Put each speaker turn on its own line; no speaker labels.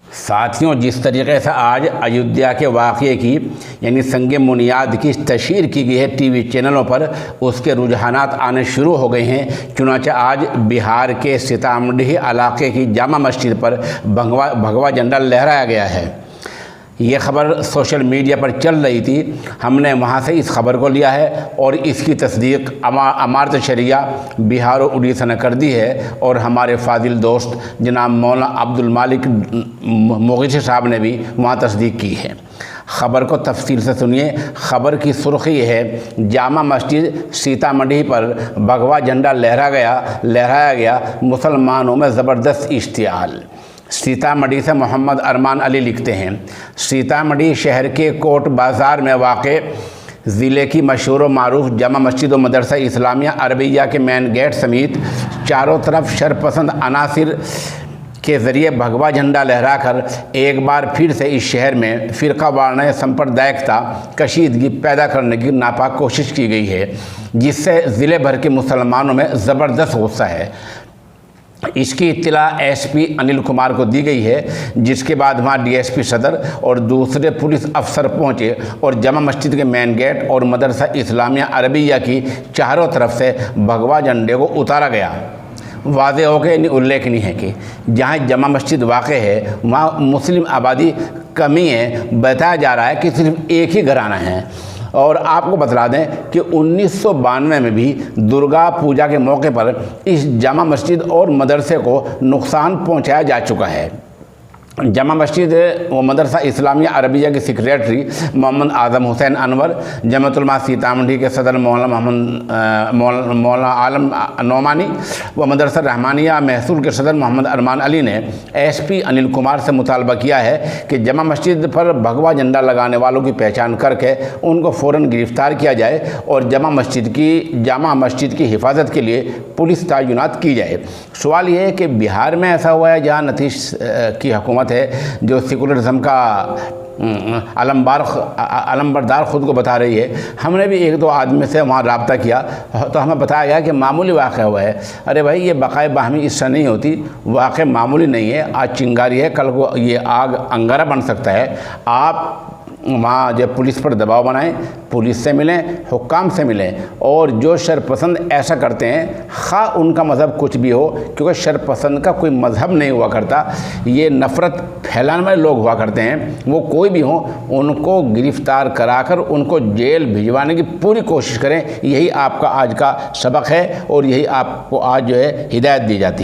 साथियों, जिस तरीके से आज अयोध्या के वाक़ये की यानी संग बुनियाद की तशहीर की गई है टीवी चैनलों पर, उसके रुझानात आने शुरू हो गए हैं। चुनांचे आज बिहार के सीतामढ़ी इलाके की जामा मस्जिद पर भगवा झंडा लहराया गया है। ये खबर सोशल मीडिया पर चल रही थी। हमने वहाँ से इस खबर को लिया है और इसकी तस्दीक अमारत शरिया बिहार और उड़ीसा ने कर दी है और हमारे फाजिल दोस्त जनाब मौलाना अब्दुल मालिक मोगीशी साहब ने भी वहाँ तस्दीक की है। ख़बर को तफसील से सुनिए। ख़बर की सुर्खी है, जामा मस्जिद सीतामढ़ी पर भगवा झंडा लहराया गया, मुसलमानों में ज़बरदस्त इश्तियाल। सीतामढ़ी से मोहम्मद अरमान अली लिखते हैं, सीतामढ़ी शहर के कोट बाज़ार में वाक़े ज़िले की मशहूर व मारूफ जामा मस्जिद व मदरसा इस्लामिया अरबिया के मेन गेट समेत चारों तरफ शरपसंद अनासिर के ज़रिए भगवा झंडा लहराकर एक बार फिर से इस शहर में फ़िरका वाराना सांप्रदायिकता कशीदगी पैदा करने की नापाक कोशिश की गई है, जिससे ज़िले भर के मुसलमानों में ज़बरदस्त गुस्सा है। इसकी इत्तला एसपी अनिल कुमार को दी गई है, जिसके बाद वहाँ डीएसपी सदर और दूसरे पुलिस अफसर पहुँचे और जामा मस्जिद के मेन गेट और मदरसा इस्लामिया अरबिया की चारों तरफ से भगवा झंडे को उतारा गया। वाज़ेह हो के उल्लेखनीय है कि जहाँ जामा मस्जिद वाक़े है वहाँ मुस्लिम आबादी कमी है। बताया जा रहा है कि सिर्फ एक ही घराना है। और आपको बता दें कि 1992 में भी दुर्गा पूजा के मौके पर इस जामा मस्जिद और मदरसे को नुकसान पहुंचाया जा चुका है। जामा मस्जिद व मदरसा इस्लामिया अरबिया के सेक्रेटरी मोहम्मद आज़म हुसैन अनवर, जमातुल सीतामढ़ी के सदर मौलाना आलम नौमानी व मदरसा रहमानिया महसूल के सदर मोहम्मद अरमान अली ने एसपी अनिल कुमार से मुतालबा किया है कि जामा मस्जिद पर भगवा झंडा लगाने वालों की पहचान करके उनको फ़ौरन गिरफ़्तार किया जाए और जामा मस्जिद की हिफाजत के लिए पुलिस तैनात की जाए। सवाल ये है कि बिहार में ऐसा हुआ है जहाँ नीतीश की हुकूमत है जो सेकुलरिज्म का अलमबरदार ख़ुद को बता रही है। हमने भी एक दो आदमी से वहाँ रब्ता किया तो हमें बताया गया कि मामूली वाक़ हुआ है। अरे भाई, ये बकाए बाहमी इससे नहीं होती, वाक़ मामूली नहीं है। आज चिंगारी है, कल को ये आग अंगारा बन सकता है। आप वहाँ जब पुलिस पर दबाव बनाएं, पुलिस से मिलें, हुक्काम से मिलें और जो शरपसंद ऐसा करते हैं, खा उनका मज़हब कुछ भी हो, क्योंकि शरपसंद का कोई मज़हब नहीं हुआ करता। ये नफ़रत फैलाने वाले लोग हुआ करते हैं, वो कोई भी हो, उनको गिरफ़्तार कराकर उनको जेल भिजवाने की पूरी कोशिश करें। यही आपका आज का सबक है और यही आपको आज जो है हिदायत दी जाती है।